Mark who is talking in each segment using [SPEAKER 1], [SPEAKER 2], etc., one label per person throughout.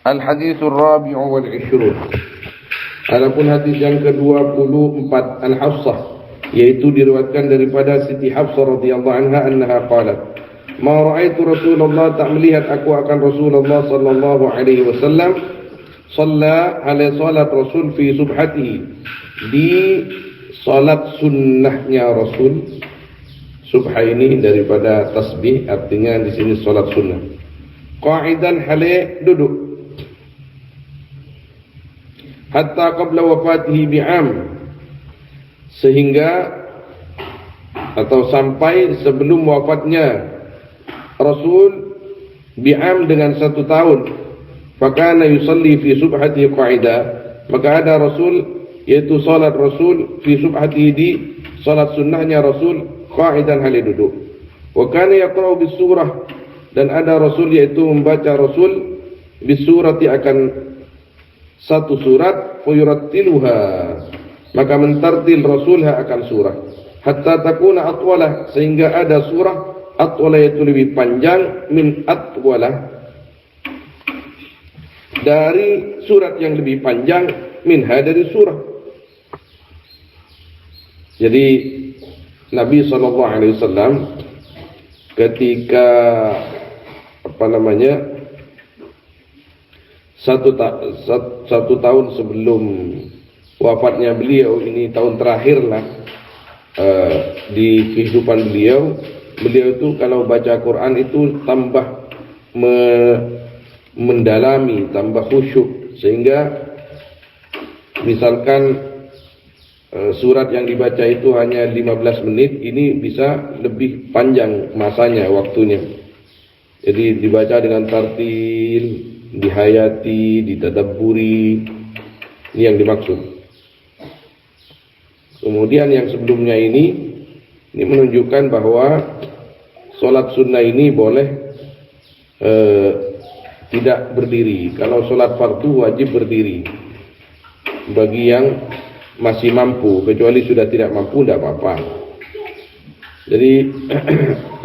[SPEAKER 1] Al-Hadithul Rabi'u wal 20. Adapun hadis yang ke-24 an Hafsah, yaitu diriwayatkan daripada Siti Hafsah radhiyallahu anha annaha qalat, "Ma ra'aitu Rasulullah, tak melihat aku akan Rasulullah sallallahu alaihi wasallam shalla ala salat Rasul fi subhatihi, di salat sunnahnya Rasul." Subha ini daripada tasbih, artinya di sini salat sunnah. Qa'idan hale duduk, hatta qabla wafatihi bi'am, sehingga atau sampai sebelum wafatnya Rasul bi'am dengan 1 tahun. Fakana yusalli fi subhatihi qa'ida, maka ada Rasul, yaitu salat Rasul fi subhatihi, di salat sunnahnya Rasul, qa'idan hali duduk. Wa kana yaqra'u bis surah, dan ada Rasul yaitu membaca Rasul bis surati, akan satu surat, fayurattiluha, maka mentartil Rasulha akan surah, hatta takuna atwala, sehingga ada surah atwala yaitu lebih panjang, min atwala, dari surat yang lebih panjang, minha, dari surah. Jadi Nabi SAW ketika satu tahun sebelum wafatnya beliau, ini tahun terakhir lah di kehidupan beliau itu kalau baca Quran itu tambah mendalami, tambah khusyuk, sehingga misalkan surat yang dibaca itu hanya 15 menit, ini bisa lebih panjang masanya, waktunya. Jadi dibaca dengan tartil, dihayati, ditadabburi, ini yang dimaksud. Kemudian yang sebelumnya ini menunjukkan bahwa sholat sunnah ini boleh tidak berdiri. Kalau sholat fardu wajib berdiri bagi yang masih mampu, kecuali sudah tidak mampu tidak apa-apa. Jadi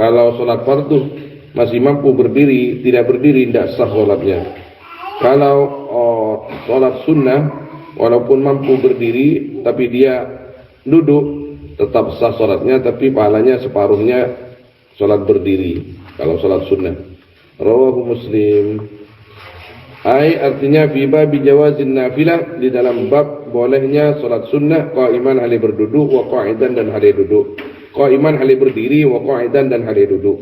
[SPEAKER 1] kalau sholat fardu masih mampu berdiri, tidak berdiri tidak sah sholatnya. Kalau sholat sunnah walaupun mampu berdiri tapi dia duduk, tetap sah sholatnya, tapi pahalanya separuhnya sholat berdiri kalau sholat sunnah. Rawahu Muslim. Artinya fi bab jawazin nafilah, di dalam bab bolehnya salat sunnah qa'iman hali berduduk, wa qa'idan dan hali duduk. Qa'iman hali berdiri, wa qa'idan dan hali duduk.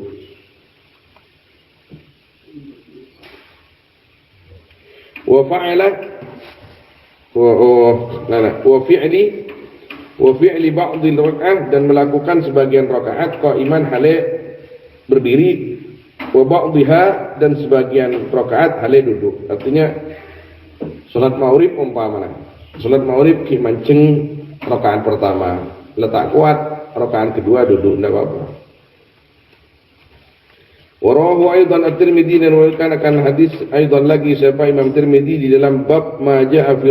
[SPEAKER 1] Wa fa'ala wa fi'li ba'd al-rak'ah, dan melakukan sebagian rakaat qa'iman hali berdiri, wa ba'dihha, dan sebagian rakaat hale duduk. Artinya salat maghrib umpamanya, salat maghrib ki mancing rakaat pertama letak kuat, rakaat kedua duduk, tidak apa-apa. Wa rawahu aidan at-Tirmidzi, dan akan hadis aidan lagi siapa Imam Tirmidzi di dalam bab ma jaa fi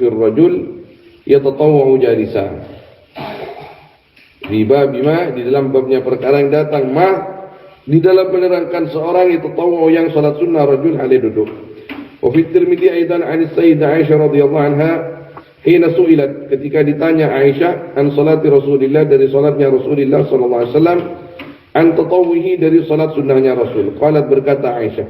[SPEAKER 1] rajul yatatawwa'u jalisa. Di bab ma, di dalam babnya perkara yang datang di dalam menerangkan seorang itu tahu yang salat sunnah rajul hale duduk. Wa fi Tirmidzi aidan an Sayyidah Aisyah radhiyallahu anha hina su'ilat, ketika ditanya Aisyah an salati Rasulillah, dari salatnya Rasulullah sallallahu alaihi wasallam, an tatawwihi, dari salat sunnahnya Rasul. Qalat, berkata Aisyah,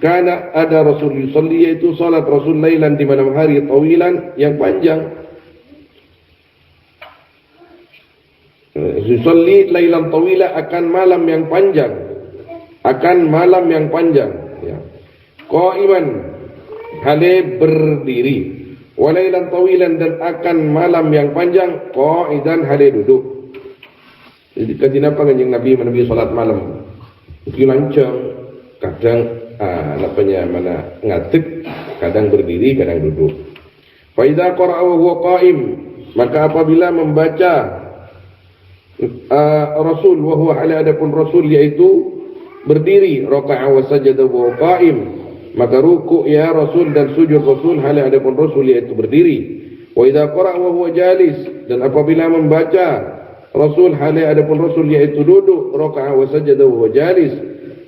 [SPEAKER 1] kana ada Rasul yusalli, yaitu salat Rasul lailan, di malam hari, tawilan, yang panjang. Yusalli lailan tawila, akan malam yang panjang, ya. Qa'iman hale berdiri, wa lailan tawilan, dan akan malam yang panjang, qa'idan hale duduk. Jadi kenapa kanjeng Nabi salat malam mungkin lancang, kadang mana ngadeg, kadang berdiri, kadang duduk. Fa idza qara'a wa huwa qa'im, maka apabila membaca Rasul wa huwa ala, adapun Rasul yaitu berdiri, raka'a wa sajada wa qa'im, maka ruku' ya Rasul dan sujud Rasul hala, adapun Rasul yaitu berdiri. Wa idza qara'a wa huwa jalis, dan apabila membaca Rasul hala, adapun Rasul yaitu duduk, raka'a wa sajada wa huwa jalis,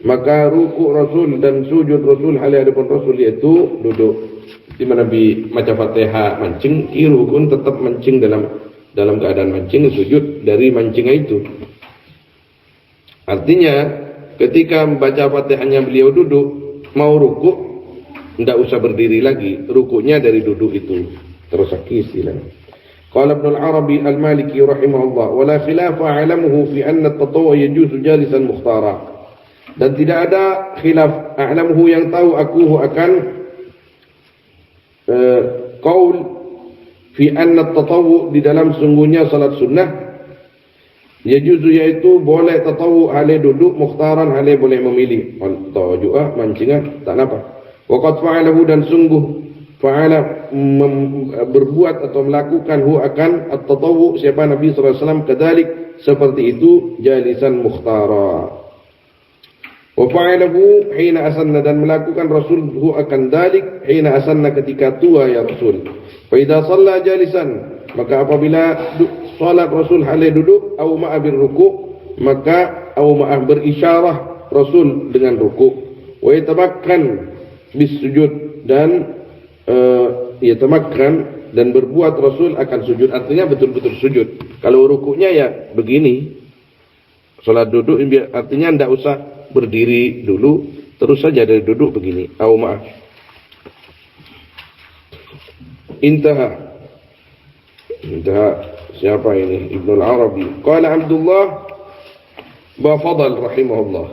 [SPEAKER 1] maka ruku Rasul dan sujud Rasul hal hadapun Rasul yaitu duduk. Di mana Nabi maca Fatihah mancing, rukun tetap mancing dalam keadaan mancing, sujud dari mancingnya itu. Artinya ketika membaca Fatihahnya beliau duduk, mau ruku tidak usah berdiri lagi, rukunya dari duduk itu. Terus istilahnya. Qala Ibnu al-Arabi al-Maliki rahimahullah, wa la khilafa a'lamuhu fi anna at-tatawwu yajuzu jalisan mukhtara. Dan tidak ada khilaf a'lamuhu yang tahu aku akan qaul fi anna at-tatawwu di dalam sungguhnya salat sunnah yajuzu yaitu boleh tatawwu hale duduk, mukhtaran hale boleh memilih. Tawaju'ah mancingan tak apa. Wa qad fa'alahu dan sungguh fa'ala berbuat atau melakukan hu akan at-tatawwu siapa Nabi sallallahu alaihi wasallam kadzalik seperti itu jalisan mukhtara. Wa fa'alahu hina asanna dan melakukan Rasul hu akan dalik hina asanna ketika tua ya Rasul. Fa idza shalla jalisan maka apabila salat Rasul hale duduk au ma'a birruku maka au ma'a berisyarah Rasul dengan ruku. Wa yatamakkan bisujud dan yatamakkan dan berbuat Rasul akan sujud, artinya betul-betul sujud. Kalau rukunya ya begini, salat duduk artinya tidak usah berdiri dulu, terus saja dari duduk begini. Au maaf. Intaha siapa ini? Ibnu al-Arabi. Qala Abdullah Bafadal rahimahullah.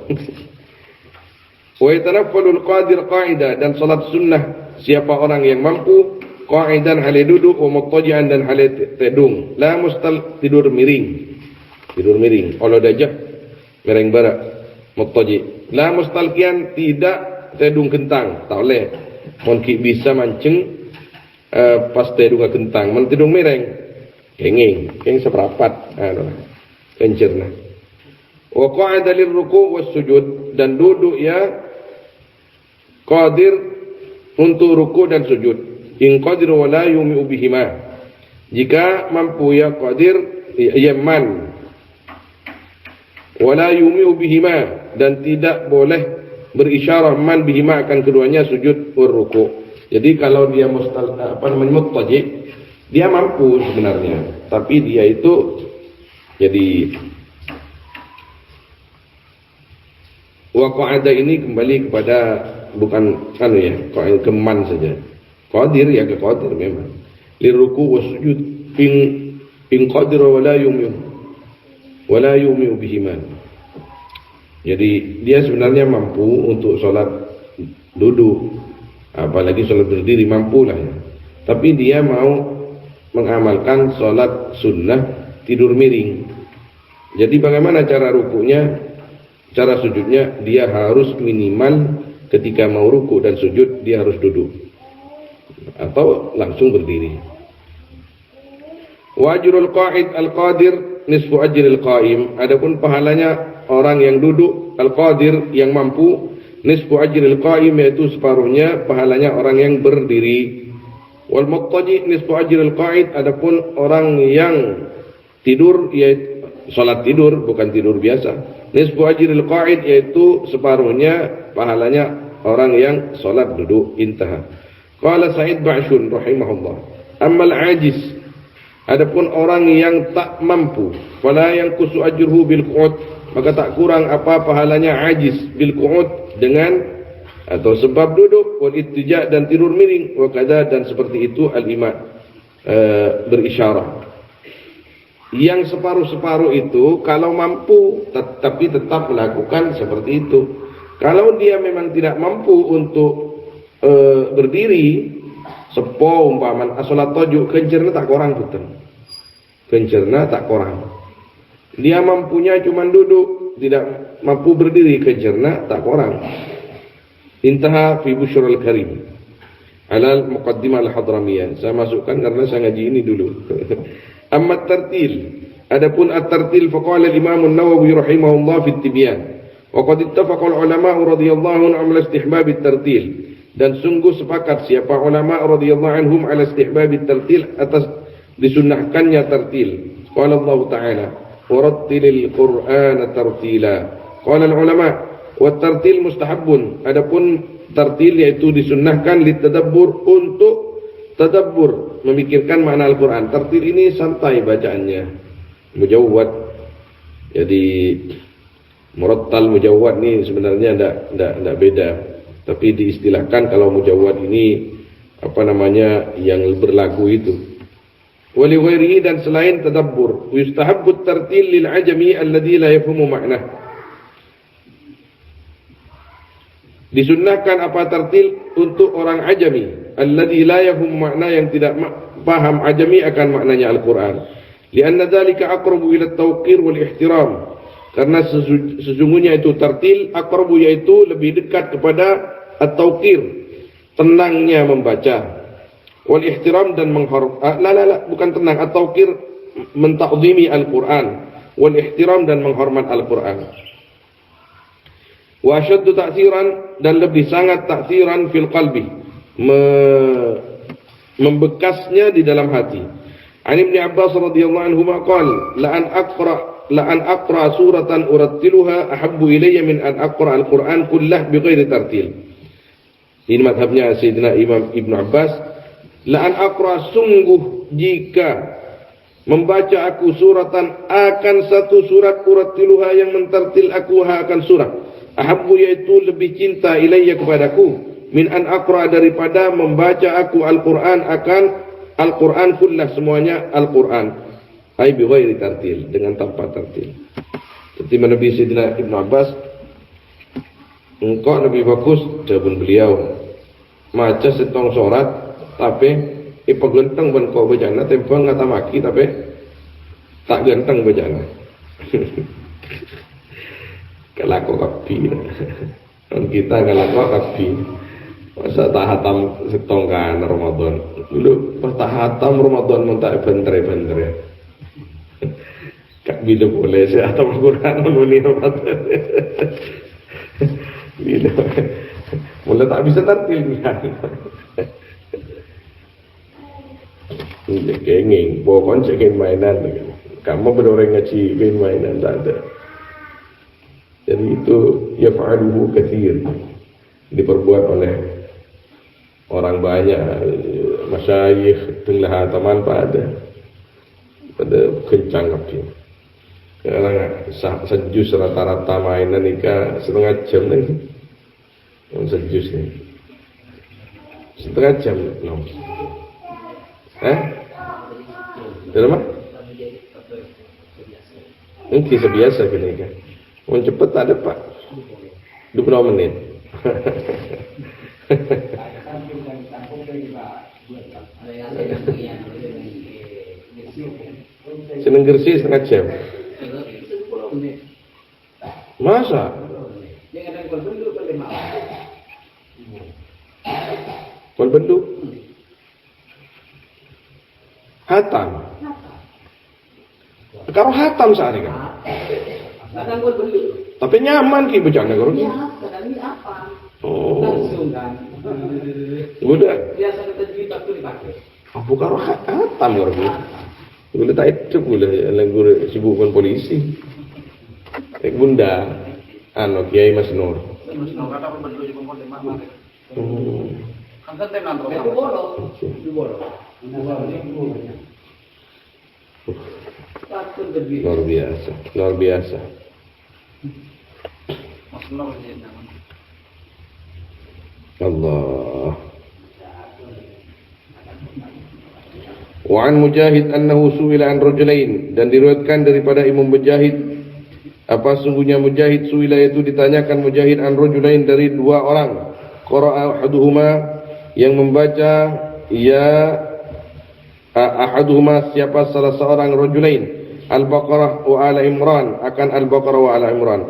[SPEAKER 1] Wa yatanaffalu al-qadir qa'idah dan salat sunnah siapa orang yang mampu qa'idan hale duduk wa muttaji'an dan hale tedung la mustal tidur miring kalau dajah miring barat muttaji la mustalqian tidak tedung kentang tak boleh mon ki bisa mancing pas tedung kentang mon tedung miring kenging seperapat kencerna wa qa'ada lirruku' was sujud dan duduk ya qadir untuk ruku dan sujud. In qadir wa la yumi'u bihima. Jika mampu ya qadir ya man. Wa la yumi'u bihima dan tidak boleh berisyarah man bihima akan keduanya sujud wa ruku. Jadi kalau dia muttaji dia mampu sebenarnya, tapi dia itu jadi wa qa'ada ini kembali kepada bukan keman saja. Qadir ya ke qadir memang. Liruku wa sujud in qadir wa la yumi'u bihima. Jadi dia sebenarnya mampu untuk salat duduk, apalagi salat berdiri mampu lah ya. Tapi dia mau mengamalkan salat sunnah tidur miring. Jadi bagaimana cara rukunya, cara sujudnya? Dia harus minimal ketika mau ruku dan sujud dia harus duduk atau langsung berdiri. Wa ajrul qa'id al-qadir nisfu ajril qa'im. Adapun pahalanya orang yang duduk al-qadir yang mampu nisfu ajril qa'im yaitu separuhnya pahalanya orang yang berdiri. Wal muttaji nisfu ajril qa'id. Adapun orang yang tidur yaitu salat tidur bukan tidur biasa. Nisfu ajril qa'id yaitu separuhnya pahalanya orang yang salat duduk. Intaha. Qala Sa'id Ba'syun rahimahullah. Ammal ajiz adapun orang yang tak mampu fala yanqusu ajruhu bil qu'ud maka tak kurang apa pahalanya ajiz bil qu'ud dengan atau sebab duduk wal ittija dan tidur miring wa kadza dan seperti itu al-imam berisyarah. Yang separuh-separuh itu kalau mampu tapi tetap melakukan seperti itu. Kalau dia memang tidak mampu untuk berdiri, sepo umpaman salat tajuk kencerna tak korang betul. Kencerna tak korang. Dia mampunya cuma duduk, tidak mampu berdiri, kencerna tak korang. Intaha fi Bushrul Karim. Alal Muqaddimah Al-Hadramiyah. Saya masukkan karena saya ngaji ini dulu. Amma tartil. Adapun at-tartil faqala al-Imam an-Nawawi rahimahullah fi at-Tibyan. Wa qad ittafaqa al-ulama radhiyallahu anhum ala istihbab at-tartil. Dan sungguh sepakat siapa ulama radhiyallahu anhum ala istihbab at-tartil atas disunnahkannya tartil. Qala Allah Ta'ala, "Warattilil Qur'ana tartila." Qala al-ulama Wa tartil mustahabun. Adapun tartil yaitu disunnahkan litadabbur untuk tadabbur, memikirkan makna Al-Qur'an. Tartil ini santai bacaannya. Mujawwad. Jadi murattal mujawwad ini sebenarnya enggak beda. Tapi diistilahkan kalau mujawwad ini yang berlagu itu. Wali ghairihi, dan selain tadabbur. Yustahabbu tartil lil ajami alladhi la yafhamu ma'nah. Disunnahkan apa tartil untuk orang ajami alladhi la yafhamu ma'nah, yang tidak paham ajami akan maknanya Al-Qur'an. Lianna dzalika aqrabu ila at-tawqir wal ihtiram. Karena sesungguhnya itu tartil aqrabu, yaitu lebih dekat kepada at-tawqir, tenangnya membaca. Wal ihtiram, dan bukan tenang, at-tawqir menta'zimi Al-Qur'an, wal ihtiram dan menghormat Al-Qur'an. Wa asyaddu ta'thiran, dan lebih sangat ta'thiran fil qalbi, membekasnya di dalam hati. An Ibnu Abbas radhiyallahu anhu qala la an aqra suratan urattiluha ahabbu ilayya min an aqra al-Qur'an kullah bighairi tartil. Ini madhabnya Sayyidina Imam Ibnu Abbas. La an aqra, sungguh jika membaca aku suratan akan satu surat urattiluha, yang mentartil aku akan surat. Ahabbu, yaitu lebih cinta, ilayya kepadaku, min an aqra, daripada membaca aku Al-Qur'an akan Al-Qur'an kullah, semuanya Al-Qur'an. Ai bi ghairi tartil, dengan tanpa tartil. Seperti Nabi Sayyidina Ibnu Abbas, engkau lebih bagus jawaban beliau maca setong surat tapi ipagenteng ban kau bacana tempang ngata maki tapi tak genteng bacana. Kalako kapi. Kan kita kalako kapi. Masa tak hatam setong kan Ramadan. Dulu pas tak hatam Ramadan mun tak bentre-bentre. Kak bila boleh saya hatam Al-Qur'an muni Ramadan. Bila mulai tak bisa tartil kan. Kenging, bawa konsep mainan. Kamu berdoreng ngaji mainan tak ada. Jadi itu yaf'aluhu katsir, diperbuat oleh orang banyak. Masyayikh tengah taman pada kencang kapi. Sekarang sejus rata-rata mainan nikah setengah jam lagi. Sejus ni setengah jam no. Dalam apa? Mungkin sebiasa kini kan. Mau cepat tak ada pak 20 menit. Seneng gersi setengah jam. Masa? Kon bentuk hatam. Kalau hatam saat ini kan. Tapi nyaman ki bacanya kalau ni. Oh. Udah. Biasa kita cerita tu dipakai. Apa karo hatam kalau ni? Boleh tak itu boleh langgur sibuk dengan polisi. Bunda Kiai Mas Nur. Mas Nur kata bentuk di pengkon lima. Kan tenan terus. Itu bolo. Luar biasa. Allah. Wa an Mujahid annahu su'ila an rajulain, dan diriwayatkan daripada Imam Mujahid apa sungguhnya Mujahid su'ila, itu ditanyakan Mujahid an rajulain, dari dua orang. Qara'a ahaduhuma, yang membaca ahaduhuma siapa salah seorang rajulain Al-Baqarah wa Ala Imran, akan Al-Baqarah wa Ala Imran.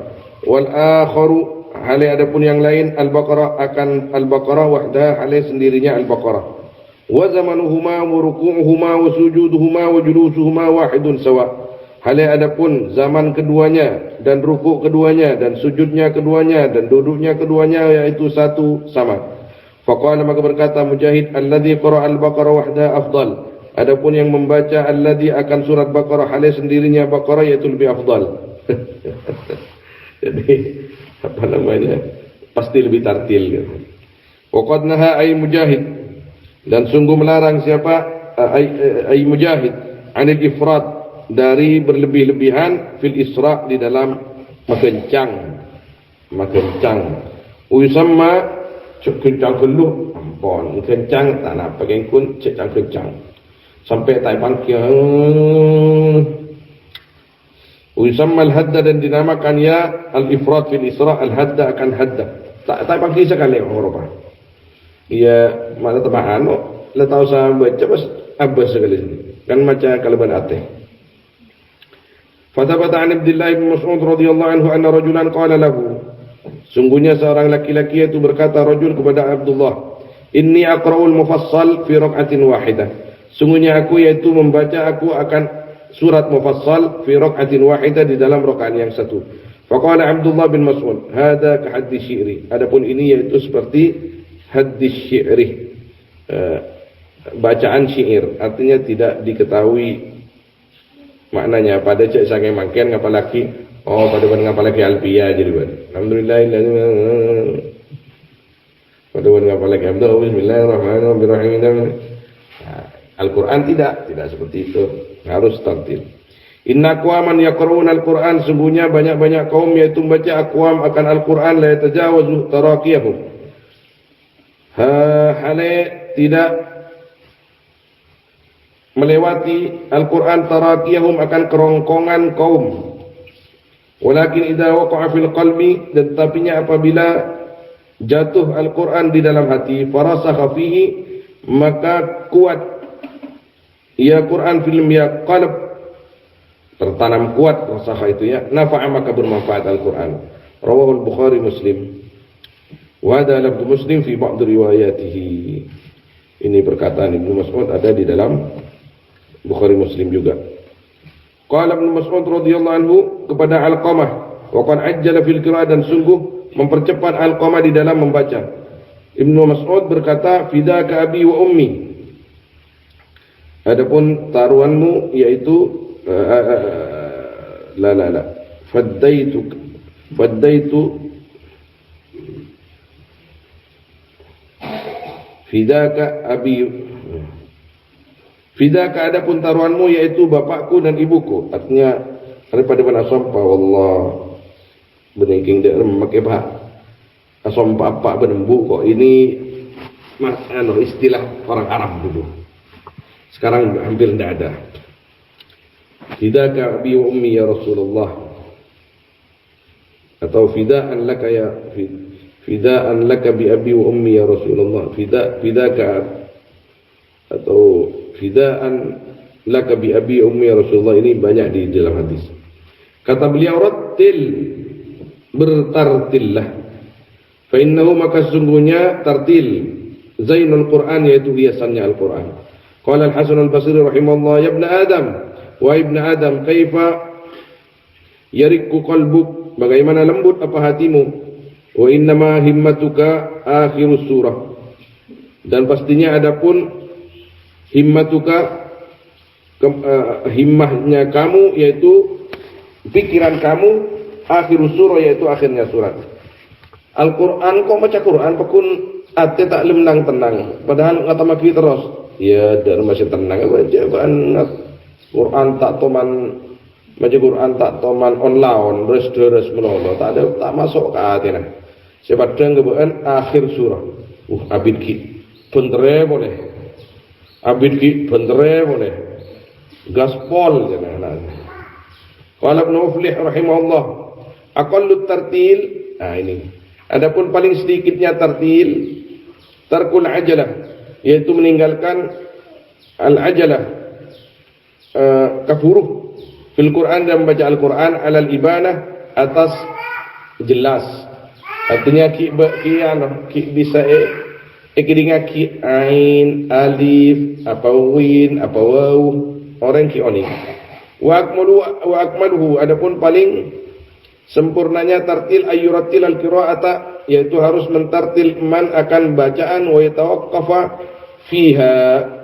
[SPEAKER 1] Wal akharu, hal adapun yang lain Al-Baqarah akan Al-Baqarah wahdah, hal sendirinya Al-Baqarah. Wa zamanuhuma wa ruku'uhuma wa sujuduhuma wa julusuhuma wahidun sawa. Hal adapun zaman keduanya dan rukuk keduanya dan sujudnya keduanya dan duduknya keduanya, yaitu satu sama. Faqala, maka berkata Mujahid, alladzi qara'a al-Baqarah wahda afdal. Adapun yang membaca alladzi akan surat Baqarah hal sendirinya Baqarah, yaitu lebih afdal. Jadi apa namanya, pasti lebih tartil gitu. Waqad naha ay Mujahid, dan sungguh melarang siapa ay Mujahid anil ifrat, dari berlebih-lebihan fil isra, di dalam mengencang. Usamma kencang keluh ampun, kencang tak nak pakai kun kencang sampai tak pangkian. Usamma al-hadda, dan dinamakan ya al-ifrat fil isra, al-hadda akan hadda. Tak pangki sekali orang Eropah. Ya mana temaan la tahu saya baca bas abbas sekali kan macam kalaban ateh. Fatabata an Abdullah bin Mas'ud radhiyallahu anhu anna rajulan qala lahu, sungguhnya seorang laki-laki itu berkata rajul kepada Abdullah, inni aqra'ul mufassal fi rak'atin wahidah, sungguhnya aku yaitu membaca aku akan surat mufassal fi rak'atin wahidah, di dalam rakaat yang satu. Faqala Abdullah bin Mas'ud, hada ka haddi syi'ri, adapun ini yaitu seperti hadis syi'ri, bacaan syair, artinya tidak diketahui maknanya. Pada cek sange mangken ngapalaki, pada ngapalaki alfiah jadi buat. Alhamdulillah, pada ngapalaki abdah, bismillahirrahmanirrahim. Al-Quran tidak seperti itu, harus tartil. Inna aqwaman yaqra'una al-Quran, sungguhnya banyak-banyak kaum yaitu membaca aqwam akan Al-Quran, la yatajawazu taraqiyahum, hale tidak melewati Al-Quran tarakiyahum, akan kerongkongan kaum. Walakin idza waqa'a fil qalbi, tetapinya apabila jatuh Al-Quran di dalam hati, farasakha fihi, maka kuat ya Quran film ya qalb, tertanam kuat rasakha itu ya, nafa'a, maka bermanfaat Al-Quran. Rawahul Bukhari Muslim. Wa hadha lafdhu Muslim fi ba'd riwayatihi. Ini perkataan Ibnu Mas'ud ada di dalam Bukhari Muslim juga. Qala Ibnu Mas'ud radhiyallahu anhu kepada Alqamah, wa qad ajjala fil qira'ah, dan sungguh mempercepat Alqamah di dalam membaca. Ibnu Mas'ud berkata, fidaka abi wa ummi, adapun taruhanmu yaitu faddaitu fidaka abi, fidaka adapun taruhanmu yaitu bapakku dan ibuku, artinya daripada mana sompa wallah benengking dia memakai bah sompa apa benembu kok ini mas istilah orang Arab dulu, sekarang hampir tidak ada. Fidaka abi wa ummi ya Rasulullah, atau fidaan laka ya fidaan laka bi abi wa ummi ya Rasulullah, fidaka, atau fidaan laka bi abi wa ummi ya Rasulullah. Ini banyak di dalam hadis. Kata beliau, rattil, bertartillah, fa innahu, maka sesungguhnya tartil zainul Quran, yaitu hiasannya Al-Quran. Qala Al-Hasan Al-Basri rahimahullah, ya ibn Adam, wa ibn Adam, kaifa yarikku qalbuk, bagaimana lembut apa hatimu, wa innama himmatuka akhirus surah, dan pastinya adapun himmatuka, himmahnya kamu yaitu pikiran kamu, akhirus surah yaitu akhirnya surat. Al-Quran kok baca Quran pekun ate tak lemnang tenang, padahal ngata maki terus ya dan masih tenang baca banget Quran tak toman, baca Quran tak toman on deres menolong, tak ada, tak masuk ke hati nah. Sepadang kebetulan akhir surah. Abid ki bentere boleh. Abid ki bentere boleh. Gaspol jangan. Qala Ibnu Muflih rahimahullah, aqallut tartil. Nah ini. Adapun paling sedikitnya tartil, tarkul ajalah, yaitu meninggalkan al-ajalah, kafuru fil Quran, dan membaca Al-Quran alal ibanah, atas jelas. Artinya ki bisa kidinga ki ain alif apa win apa waw, orang ki oni. Wa akmaluhu, adapun paling sempurnanya tartil ayyuratil al-qira'ata, yaitu harus mentartil man akan bacaan, wa yatawaqqafa fiha,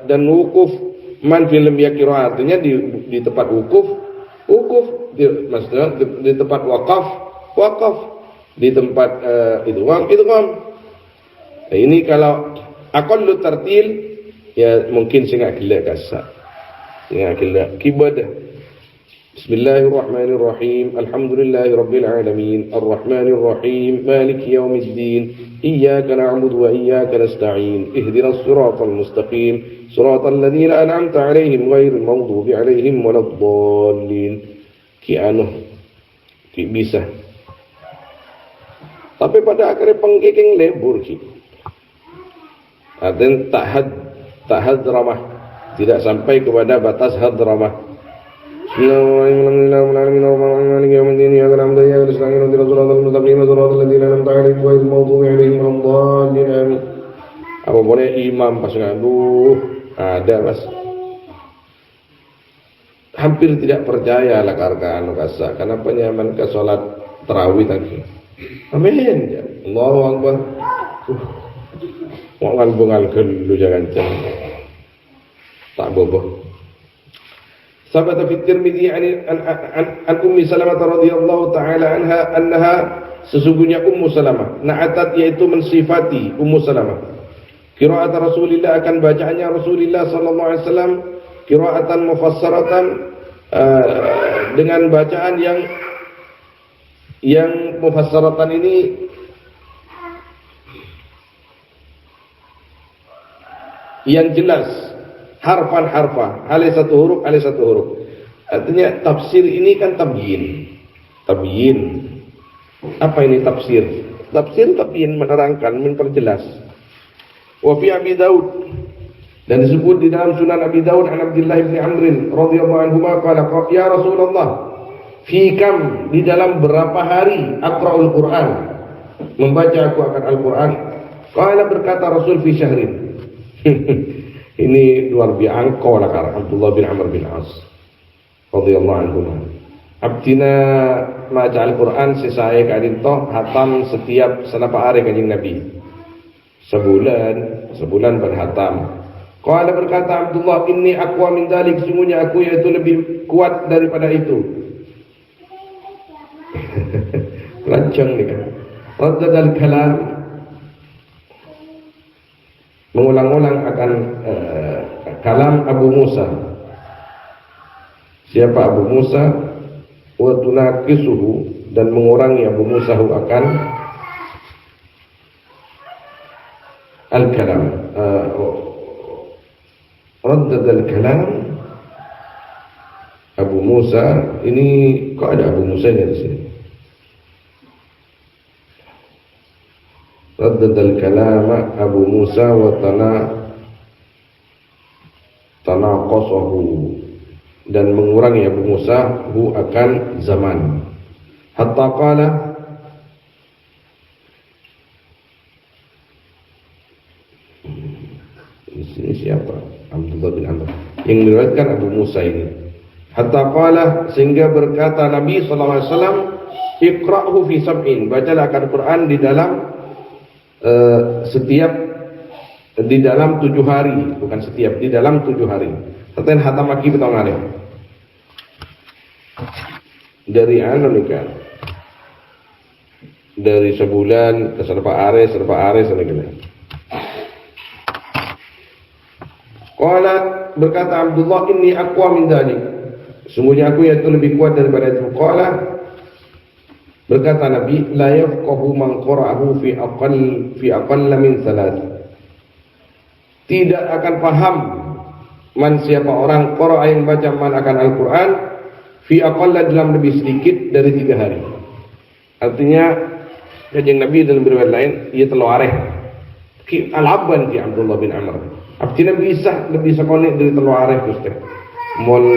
[SPEAKER 1] dan wukuf man film ya qira'ah, artinya di tempat wukuf maksudnya di tempat wakaf wakaf di tempat itu idgham. Nah, ini kalau aqallu tartil ya mungkin singkat gila kasar. Singkat gila kibadah. Bismillahirrahmanirrahim. Alhamdulillahirabbil alamin. Arrahmanir rahim. Maliki yaumiddin. Iyyaka na'budu wa iyyaka nasta'in. Ihdinas siratal mustaqim. Siratal ladzina an'amta 'alaihim ghairil maghdubi 'alaihim waladdallin. Ki bisa. Tapi pada akhirnya pengkiking lebur ki. Artinya tak hadramah, tidak sampai kepada batas hadramah. Apa boleh imam pas ngadu ada mas hampir tidak percaya lah karena kasa karena penyaman ke sholat tarawih tadi. Amin. Allahu Akbar. Wangal gelu jangan tak boboh. Sabata fi Tirmidzi an Ummi Salamah radhiyallahu taala anha sesungguhnya Ummu Salamah na'atat yaitu mensifati Ummu Salamah qiraat Rasulillah akan bacaannya Rasulullah sallallahu alaihi wasallam qiraatan mufassaratan dengan bacaan yang mufassaratan ini yang jelas harfan alih satu huruf. Artinya tafsir ini kan tabyin. Apa ini tafsir? Tabyin menerangkan, memperjelas. Wa fi Abi Daud dan disebut di dalam Sunan Abi Daud an Abdullah bin Amr radhiyallahu anhu qala ya Rasulullah fi kam di dalam berapa hari aqra'ul Quran membaca aku akan Al-Qur'an. Qala berkata Rasul fi syahrin. Ini luar biasa lah karena Abdullah bin Amr bin As radhiyallahu anhu. Abdina maca Al-Qur'an sesaya kadin toh hatam setiap senapa hari kanjeng Nabi. Sebulan berhatam. Qala berkata Abdullah inni aqwa min dalik sungguhnya aku yaitu lebih kuat daripada itu. Lancang nih kan. Raddal kalam mengulang-ulang akan kalam Abu Musa. Siapa Abu Musa? Wa tunaqisuhu dan mengurangi Abu Musa akan al-kalam. Raddad al-kalam Abu Musa ini kok ada Abu Musa di sini? Raddad al-kalama Abu Musa wa tanaqasahu dan mengurangi Abu Musa akan zaman. Hatta qala ini siapa? Abdullah bin Amr yang meriwayatkan Abu Musa ini. Hatta qala sehingga berkata Nabi sallallahu alaihi wasallam iqra'hu fi sab'in, bacalah Al-Qur'an di dalam di dalam 7 hari, bukan setiap, di dalam 7 hari. Taten hatam aki betong hari. Dari anu nikah. Dari sebulan ke serba are selagi. Qala berkata Abdullah inni aqwa min dzalik. Sungguhnya aku yaitu lebih kuat daripada itu. Qala berkata Nabi la yafqahu man qara'ahu fi aqall min salat. Tidak akan paham man siapa orang qara'a yang baca man akan Al-Qur'an fi aqall dalam lebih sedikit dari 3 hari. Artinya kanjeng Nabi dalam riwayat lain ia telu areh ki al-abban ki Abdullah bin Amr. Artinya bisa lebih sekonik dari telu areh Gusti. Mon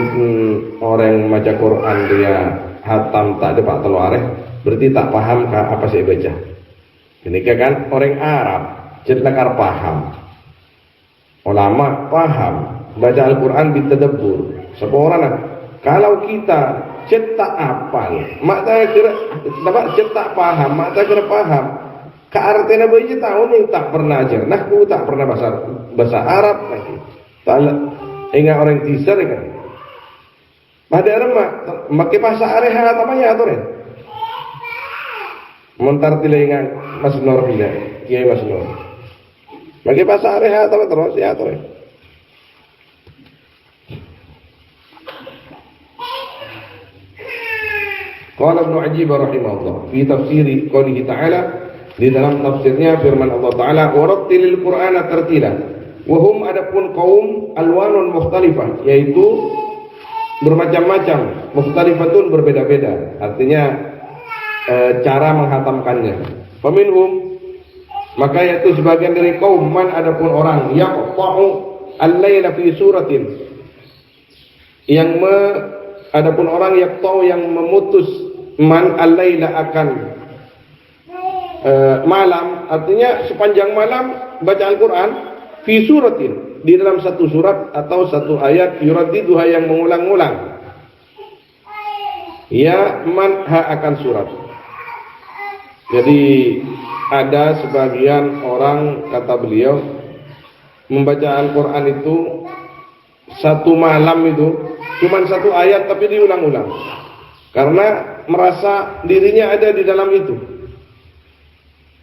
[SPEAKER 1] orang maca Quran dia hatam tak ada pak telu areh berarti tak paham apa saya baca. Ini kan orang Arab cetakar paham. Ulama paham baca Al-Quran bitadabbur. Seorang kalau kita cetak apa mak tak kira dapat cetak paham, mak tak kira paham. Keartian apa aja tahun yang tak pernah aja. Nah, aku tak pernah bahasa Arab lagi. Tak ingat orang Tisar kan. Pada orang mak bahasa Arab apa ya tuh? montar tilengan Mas Nur tidak, Kiai Mas Nur. Bagi pasar ya terus ya terus. Qala Ibnu Ajib rahimahullah fi tafsiri qoulihi ta'ala, di dalam tafsirnya firman Allah Ta'ala, warattilil Qur'ana tartila. Wahum, adapun kaum alwanun mukhtalifah, yaitu bermacam-macam, mukhtalifatun berbeda-beda, artinya cara menghatamkannya. Faminhum, maka yaitu sebagian dari kaum, man adapun orang, yaqta'u al-laila fi suratin, adapun orang yaqta'u yang memutus man al-laila akan malam, artinya sepanjang malam baca Al-Quran, fi suratin, di dalam satu surat atau satu ayat, yuraddiduha yang mengulang-ulang, ya man ha akan surat. Jadi ada sebagian orang, kata beliau, membaca Al-Quran itu satu malam itu cuma satu ayat tapi diulang-ulang, karena merasa dirinya ada di dalam itu,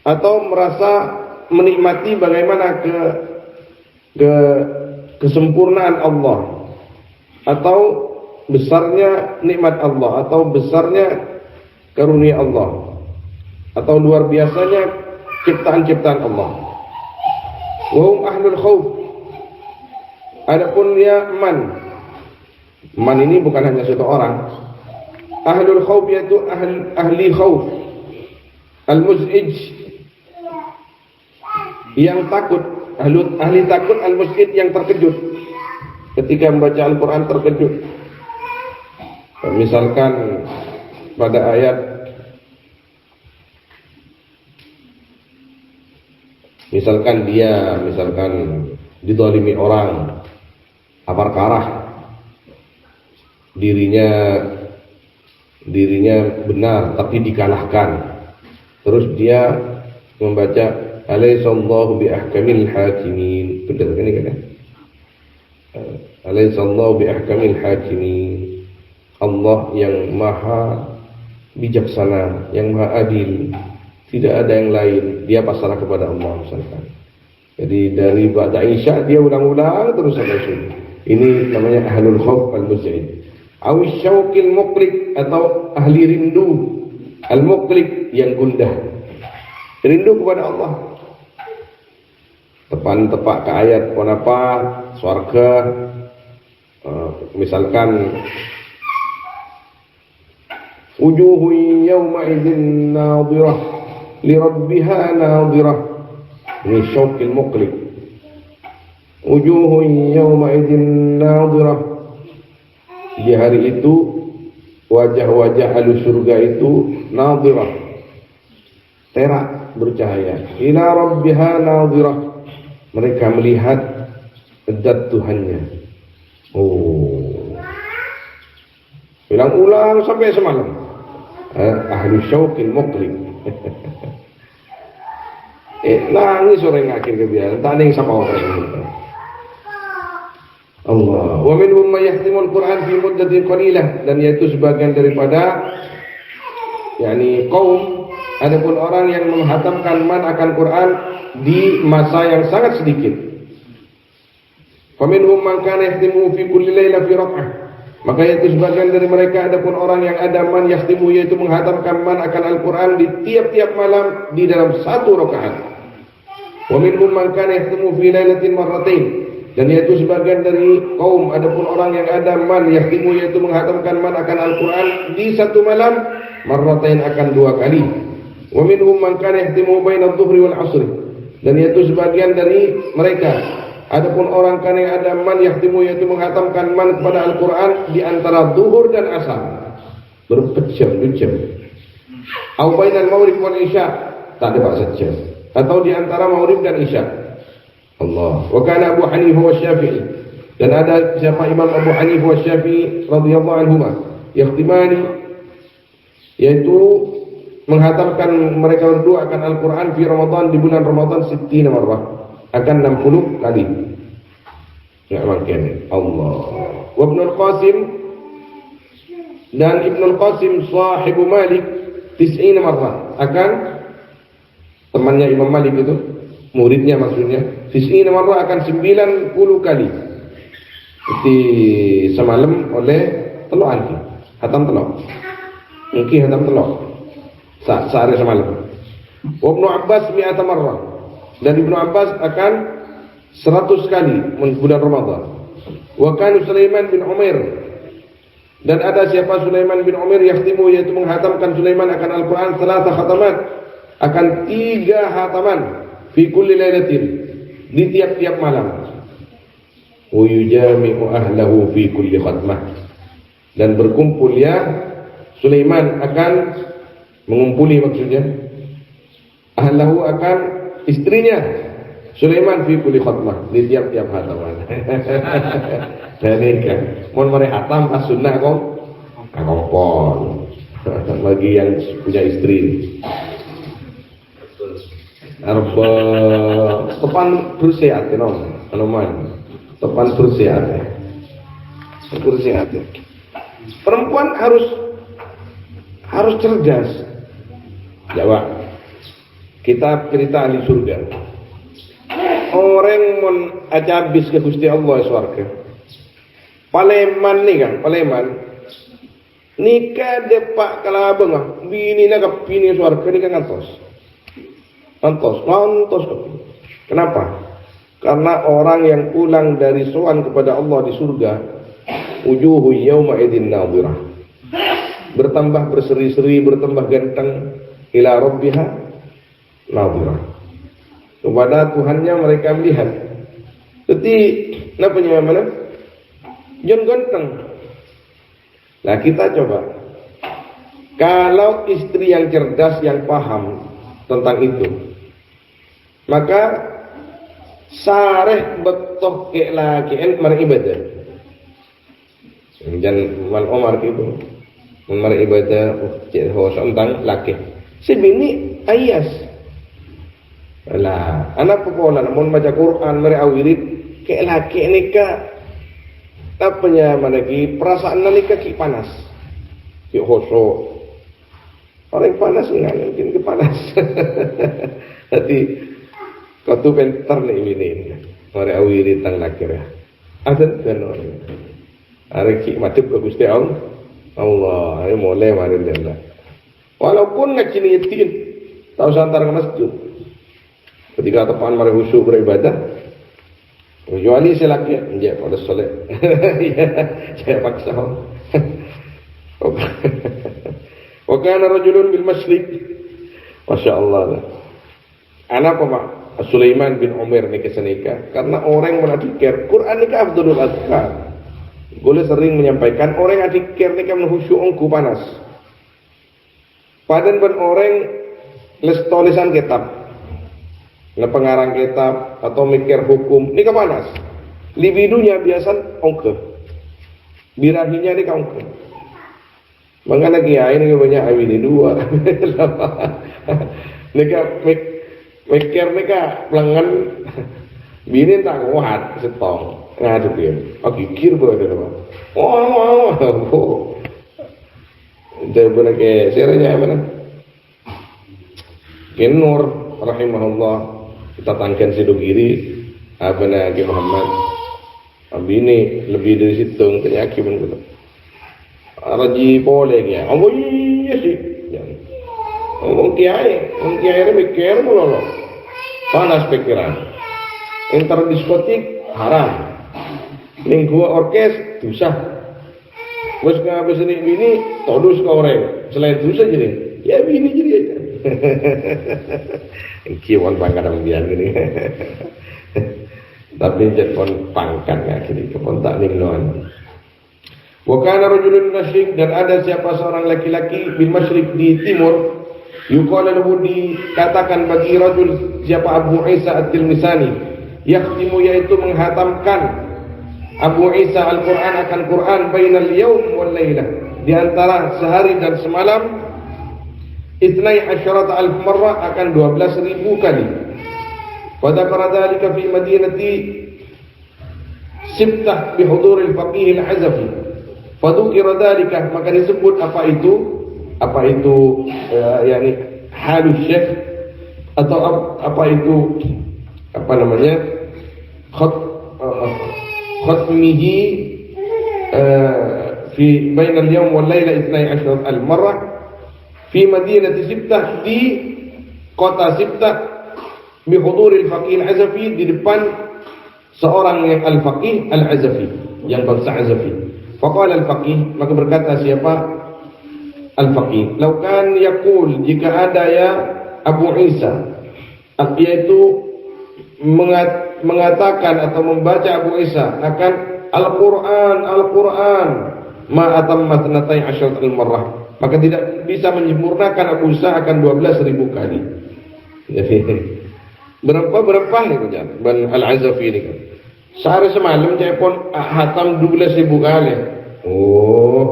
[SPEAKER 1] atau merasa menikmati bagaimana kesempurnaan Allah, atau besarnya nikmat Allah, atau besarnya karunia Allah, atau luar biasanya ciptaan-ciptaan Allah. Wahum ahlul khawf, adapun ya man ini bukan hanya satu orang. Ahlul khawf yaitu ahli khawf, al-muz'ij, yang takut, ahli takut, al-muz'id, yang terkejut ketika membaca Al-Quran, terkejut. Misalkan pada ayat, misalkan dizalimi orang, aparkarah, dirinya benar tapi dikalahkan, terus dia membaca alaysallahu bi ahkamil hakimin, benar kan ini kan? Alaysallahu bi ahkamil hakimin, Allah yang maha bijaksana, yang maha adil, tidak ada yang lain, dia pasrah kepada Allah misalkan. Jadi dari ba'da Isya dia ulang-ulang terus sampai subuh. Ini namanya ahlul khawf al-muz'id. Awis syauqil muqlik, atau ahli rindu, al-muqlik, yang gundah, rindu kepada Allah, tepak ke ayat kenapa surga, misalkan wujuhun yawma idzin nadhirah li rabbiha nadhirah, ini syauqil muqlik. Wujuhun yawma idzin nadhirah, di hari itu wajah-wajah ahli surga itu nadhirah, terak, bercahaya. Ila rabbiha nadhirah, mereka melihat zat Tuhannya. Ulang-ulang sampai semalam. Ahli syauqil muqlik. Nangis orang akhir kebiasaan, tak ada yang sama orang. Allah. Wa minhum may yahtimul Qur'an fi muddatin qalilah, dan yaitu sebagian daripada kaum, adapun orang yang menghatamkan man akan Quran di masa yang sangat sedikit. Fa minhum man kana yahtimu fi kulli laila fi rak'ah, maka yaitu sebagian dari mereka, adapun orang yang ada man yahtimu, yaitu menghatamkan man akan Al-Quran di tiap-tiap malam di dalam satu rakaat. Wa minhum man kana yahtimu fi lailatin marratain, dan yaitu sebagian dari kaum, adapun orang yang ada man yahtimu, yaitu menghatamkan man akan Al-Quran di satu malam, marratain, akan dua kali. Wa minhum man kana yahtimu baina adh-dhuhri wal 'asr, dan yaitu sebagian dari mereka, adapun orang kan yang ada man yahtimu, yaitu menghatamkan man kepada Al-Quran di antara zuhur dan asar, berjam-jam. Au bainal maghrib wal isya, tak ada bahasa jam, atau di antara maghrib dan isya. Allah. Wa kana Abu Hanifah wa Syafi'i, dan ada siapa Imam Abu Hanifah wa Syafi'i radhiyallahu anhuma, yahtimani, yaitu menghatamkan mereka berdua akan Al-Quran fi Ramadan, di bulan Ramadan 60 marrah, akan 60 kali. Ya makin Allah. Wa Ibnu Al-Qasim, dan Ibnu Al-Qasim sahibu Malik, tis'ina marrah, akan temannya Imam Malik itu, muridnya maksudnya, tis'ina marrah akan 90 kali di semalam oleh telok anti, hatam telok. Mungkin hatam telok sehari semalam. Wa Ibnu Abbas 100 marrah, dan Ibnu Abbas akan 100 kali bulan Ramadan. Wa kana Sulaiman bin Umair, dan ada siapa Sulaiman bin Umair yakhtimu, yaitu menghatamkan Sulaiman akan Al-Quran 3 khatamat, akan 3 hataman fi kulli lailatin, di tiap-tiap malam. Wa yujami'u ahlahu fi kulli khatmah, dan berkumpul ya Sulaiman akan mengumpuli, maksudnya ahlahu akan istrinya Sulaiman fi kulli khatmah, di tiap-tiap hataman. Jadi kan mun mari hatam as-sunnah kok kakongpon bagi yang punya istri. Arba tepan bersehat non anoman. Tepan bersehat. Bersehat. Perempuan harus cerdas. Jawab. Kitab cerita ahli surga. Orang mun ajabis ke Gusti Allah swarga. Paleman nih kan, paleman. Nikah depak kalabeng ah, bini nak pini swarga ni kan ngantos. Kenapa? Karena orang yang pulang dari sowan kepada Allah di surga, wujuhu yauma idzin nadhirah. Bertambah berseri-seri, bertambah ganteng, ila rabbiha nadhirah. Kepada Tuhannya mereka melihat. Jadi, namanya mana? Jangan ganteng. Nah, kita coba. Kalau istri yang cerdas, yang paham tentang itu, maka sareh betok ke laki mari ibadah. Jangan mal Omar itu, mari ibadah cek ho tentang laki. Sebini ayas. Lah, anak pokola namun baca Quran mari awirid ke laki nikah apanya managi perasaan nikah ki panas. Ki hoso. Orang panas enggak mungkin ke panas. Jadi kau tu pintar nih ini. Mari awirid tang laki ya. Adan kan orang. Are ki matip ke Gusti Allah. Allah, ayo mulai mari lelak. Walaupun nak cinitin tahu santar ke masjid. Ketika tepan mari khusyuk beribadah, kecuali selaki menjadi pada soleh, saya paksa. Wakana rajulun bil masyriq, masya Allah. Anak apa Sulaiman bin Umair ni kesenika, karena orang yang menadikir Quran ni ke Abdul Azhar. Boleh sering menyampaikan orang yang adikir ni kan khusyuk ongku panas. Padan ben orang les tulisan kitab. Pengarang kitab atau mikir hukum ini kepanas. Libidunya biasa ongke, birahinya ini ongke. Mengapa kiai ini banyak awini dua. Nika mikir nika pelangan bini tak kuat setong ngadukin. Aku kikir berada apa? Oh. Jadi benar ke serenya mana? Kinur rahimahullah. Kita tangkan sido kiri apa lagi Muhammad ini lebih dari situ ternyaki pun betul raji boleh ya oh iya sih ngomong kiai ini mikir mulu panas pikiran entar diskotik haram lingkua orkes dosa bos ngabis ini todus ke orang selain dosa jadi ya ini jadi aja kiwan pangkat ambian gini. Tapi jepon pangkat ya gini, kepon tak ningloan. Wa kana rajulun masyriq, dan ada siapa seorang laki-laki bil masyriq di timur, yuqala lahu, dikatakan bagi rajul siapa Abu Isa at-Tilmisani, yakhtimu, yaitu menghatamkan Abu Isa Al-Quran akan Quran bainal yaum wal lailah, di antara sehari dan semalam. Itnai asyarat alf marrah, akan 12.000 kali. Pada dzalika fi madinati Sibtah bihuduril faqih al-Azafi. Fadukira dzalika, maka disebut apa itu apa itu yakni halus syekh atau apa itu apa namanya khatmihi fi bain al-yawm wal layla 12 al-marrah fi madinati Sibtah, di kota Sibtah, bi hudur al-faqih al-Azafi, di depan seorang yang al-faqih al-Azafi, yang bangsa Azafi. Faqala al-faqih, maka berkata siapa al-faqih, "Lau kan yaqul, jika ada ya Abu Isa, yaitu mengatakan atau membaca Abu Isa akan Al-Quran ma atammat 12 al-marrah, maka tidak bisa menyempurnakan Abu Isa akan 12.000 kali." Jadi berapa nih kan Ban Al-Azafi ini kan sehari semalam saya pun hatam 12.000 kali. Oh,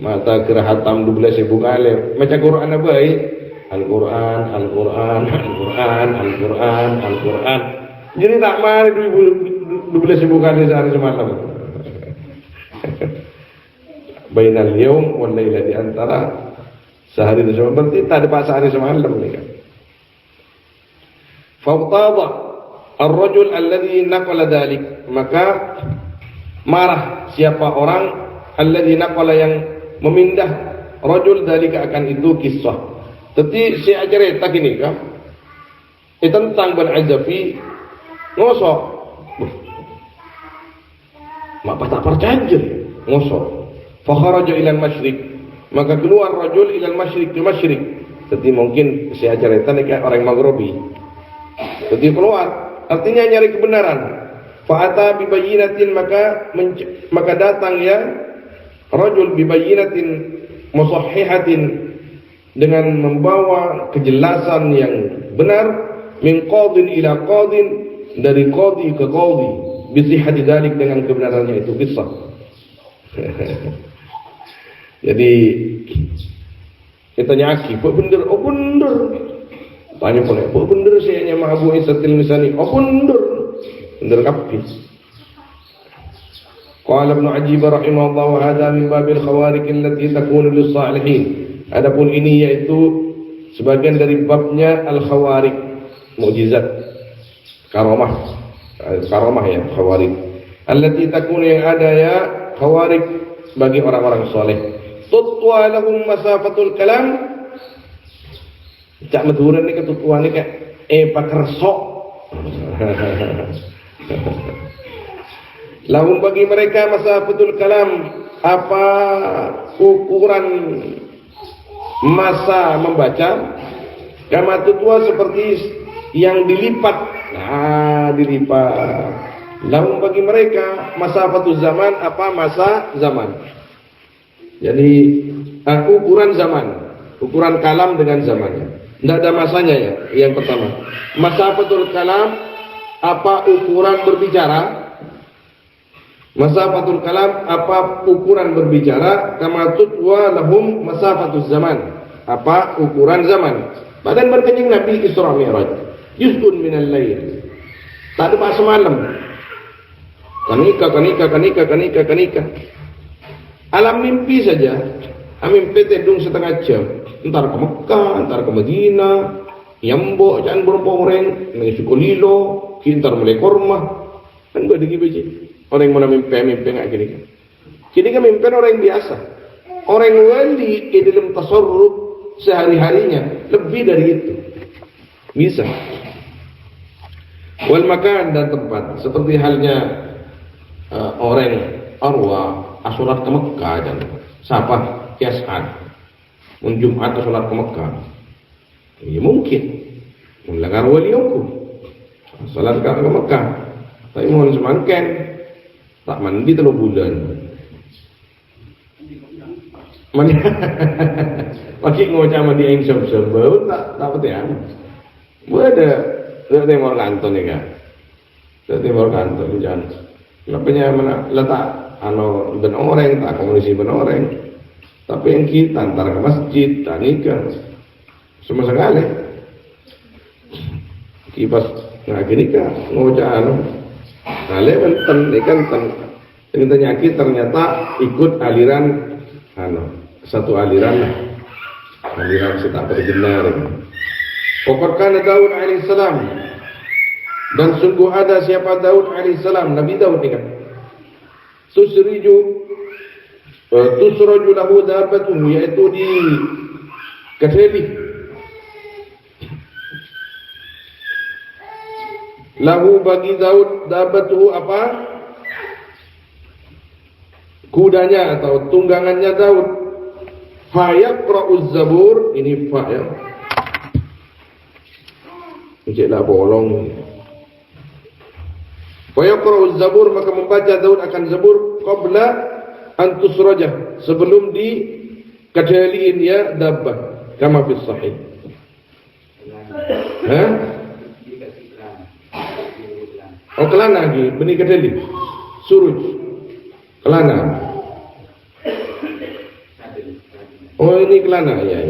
[SPEAKER 1] mata kira hatam 12.000 kali macam Quran apa Al-Quran, Al-Quran, Al-Quran, Al-Quran, Al-Quran. Jadi tak mari 12.000 kali sehari semalam. Bainal yaum wal laila, di antara sehari dan semalam, berarti tak ada pas sehari semalam ni kan. Fawtada ar-rajul alladhi naqala dhalik, maka marah siapa orang alladhi naqala, yang memindah rajul dhalika akan itu kisah. Tapi si ajareta gini kan tentang Ban Azafi ngosok mak tak percaya ngosok. Fa kharaja ila al-masyriq, maka keluar rajul ila al-masyriq, ke masyriq. Jadi mungkin si ajareta ni kan orang Maghribi. Jadi keluar artinya nyari kebenaran. Fa ata bi bayyinatin, maka datang ya rajul bi bayyinatin musahhihatin, dengan membawa kejelasan yang benar, min qadin ila qadin, dari qadi ke qadi, bisihhati dzalik, dengan kebenarannya itu kisah. Jadi kita nyaki, "Apa bener?" "Oh bener." Tanya pula, "Apa bener saya nyama Abu Isa Tilmisani?" "Oh bener." Bener kapi. Qala Ibnu Ajib rahimahullah, "Hadza min babil khawarik allati takunu lis-salihin." Adapun ini yaitu sebagian dari babnya al-khawarik, mukjizat, karamah ya, khawarik. Allati takunu, yang ada ya khawarik bagi orang-orang soleh. Tutwa lahum masafatul kalam, cak maduran ni ketutuan ni kayak pakersok. Lahum, bagi mereka, masafatul kalam, apa ukuran masa membaca, kama tutwa, seperti yang dilipat. Nah, dilipat. Lahum, bagi mereka, masafatul zaman, apa masa zaman. Jadi ukuran zaman, ukuran kalam dengan zamannya. Tidak ada masanya ya. Yang pertama, masafatul kalam, apa ukuran berbicara. Masafatul kalam, apa ukuran berbicara. Kama tutwa lahum masafatul zaman, apa ukuran zaman. Badan berkenyang Nabi Isra Mi'raj, juz'un minal lail, tak ada pas semalam. Kanika. Alam mimpi saja, mimpi tedung setengah jam. Entar ke Mekah, entar ke Madinah, Yambo, jangan berapa orang, nangis sukolilo, kintar mulai korma, kan gue dengi biji. Orang yang mana mimpi nggak gini kan? Kini kan mimpi orang yang biasa. Orang yang wali di dalam tasarruf sehari-harinya lebih dari itu. Bisa. Wal makan, dan tempat, seperti halnya orang arwah asolat ke Mekah, dan siapa Yas'ad Jumat asolat ke Mekah. Ya mungkin melanggar wali hukum salat ke Mekah, tapi mohon semangken tak mandi 3 bulan. Mandi pakai ngocah mandi aing sab-sab tak petian. Ada timur kanton ni kan. Ada timur kanton jangan. Lapanya mana letak ben orang, tak komunisi ben orang. Tapi yang kita antara ke masjid, tak nikah, sama sekali. Kipas nggak nikah, ngocah kalian ikan dengan nyakit ternyata ikut aliran satu aliran lah, Melihat tak berbenar. Waqad kana Daud alaihissalam, dan sungguh ada siapa Daud alaihissalam, Nabi Daud ni kan. Tusraju lahu dabbatuhu, yaitu di keteli lahu bagi Daud dabbatuhu apa? Kudanya atau tunggangannya Daud. Fayaqra'uz zabur, ini fa ya. Ejeklah bolong. Fayaqra'uz zabur, maka membaca Daud akan zabur qabla an tusrajah, sebelum dikeceliin ya dabbah, kama fi sahih. Oh kelana lagi, benih kedeli, suruj, kelana. Oh ini kelana, ya.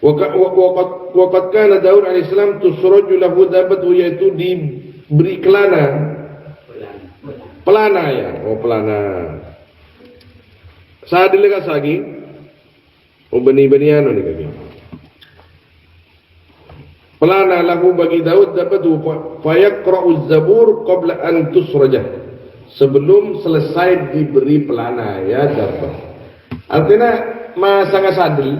[SPEAKER 1] Waqad kana Daud alaihissalam tusraju lahu dabbatuhu, yaitu diberi kelana, pelana ya, oh pelana. Saat dilekas lagi, oh benih-benihan ni kaki. Pelana lahu bagi Daud dabbatuhu, fayaqra'uz zabur qabla an tusrajah, sebelum selesai diberi pelana ya dabbah. Artinya sangat sadil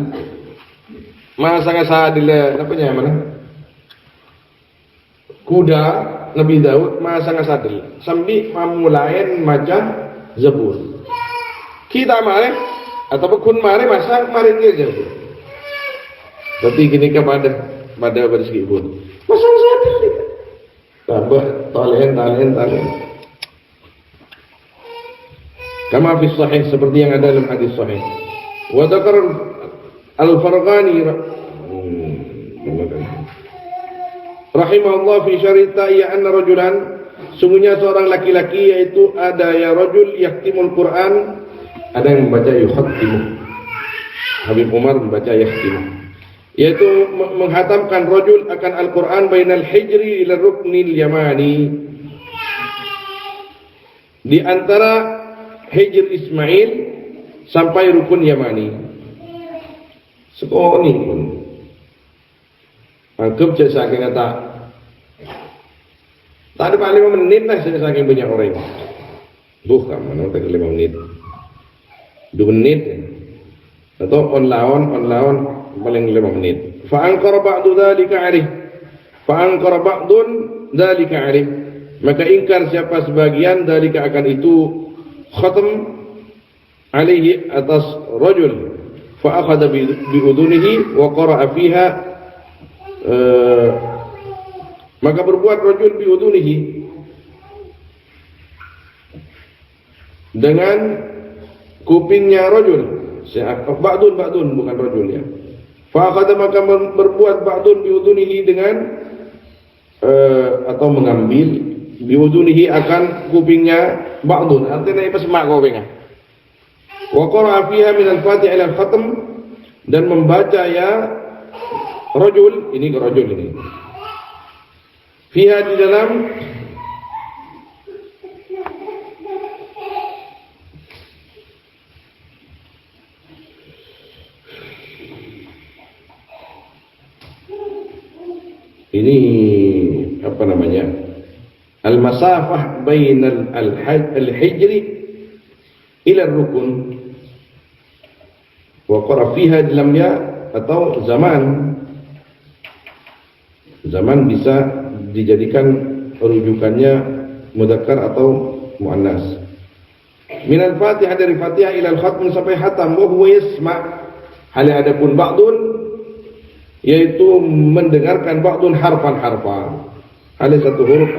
[SPEAKER 1] apanya mana? Kuda Nabi Daud sangat sadil sambil memulain macam zabur. Kita mari atau kun mari masa mari dia zabur. Tapi gini kepada bersegi pun masa sadil tambah talen. Kama fi sahih, seperti yang ada dalam hadis sahih. Wa dzakar Al-Farghani rahimahullah fi syarih ta'iyya anna rajulan, sungguhnya seorang laki-laki, yaitu ada ya rajul yaktimul Quran, ada yang membaca yukhatimu. Habib Umar membaca yaktimu, yaitu menghatamkan rajul akan Al-Quran bainal hijri ila ruknil yamani, di antara Hijr Ismail sampai rukun Yamani. Sekolah ni pun anggap je saking kata tak ada 5 menit lah, saking banyak orang. Bukan mana tak 5 menit, 2 menit atau on lawan paling 5 menit. Fa'angkara ba'du dhalika arif, fa'angkara ba'dun dhalika arif, maka ingkar siapa sebagian dhalika akan itu khatam alaihi atas rajul, fa akhadha bi udunihi wa qara'a fiha, maka berbuat rajul bi udunihi dengan kupingnya rajul, ba'dun bukan rajul ya. Fa akhadha, maka berbuat ba'dun bi udunihi dengan atau mengambil biudunihi akan kupingnya ba'dun, artinya apa semak kupingnya. Wa qara'a fiha min al-Fatihah ila al-khatam, dan membaca ya rajul ini fiha di dalam ini apa namanya, al-masafah bainal al-hijri ila rukun, wa qara fiha lam ya, atau zaman bisa dijadikan rujukannya mudzakkar atau muannas. Min al-Fatihah, dari Fatihah ila al-khatm sampai khatam, wa huwa yasma', hal adapun ba'dun yaitu mendengarkan ba'dun harfan, ada satu huruf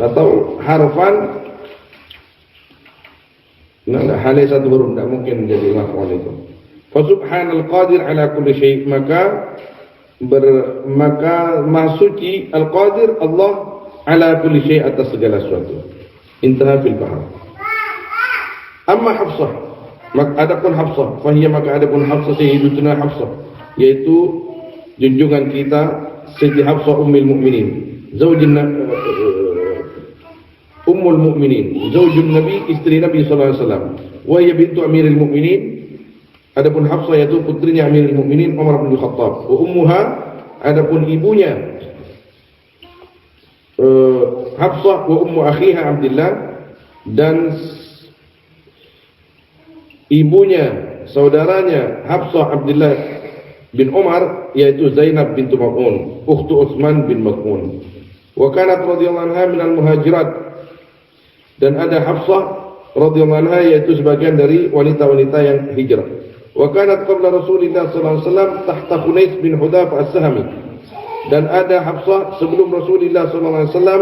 [SPEAKER 1] atau harfan, hal satu huruf, tidak mungkin menjadi maf'ul itu. Fa subhanal qadir ala kulli syai', maka suci al-qadir Allah ala kulli syai', atas segala sesuatu. Intaha fil bahr. Amma Hafsah, maka adapun Hafsah, maka adapun Hafsah, sayyidatuna Hafsah, yaitu junjungan kita Siti Hafsah ummul mukminin, ummul mukminin, zaujun Nabi, istri Nabi sallallahu alaihi wasallam, wa hiya bintu amiril mukminin, Adapun Hafsah yaitu putrinya Amirul Mukminin Umar bin Khattab. Wa ummuha, adapun ibunya Hafsah, wa ummu akhiha Abdullah, dan ibunya saudaranya Hafsah Abdullah bin Umar yaitu Zainab bintu Ma'un, ukhtu Utsman bin Ma'un. Wa kanat radhiyallahu anha minal muhajirat, dan ada Hafsah radhiyallahu anha yaitu sebagian dari wanita-wanita yang hijrah. Wa kanat qabla Rasulillah sallallahu alaihi wasallam tahta Khunais bin Hudafah as-Sahmi, dan ada Hafsah sebelum Rasulullah sallallahu alaihi wasallam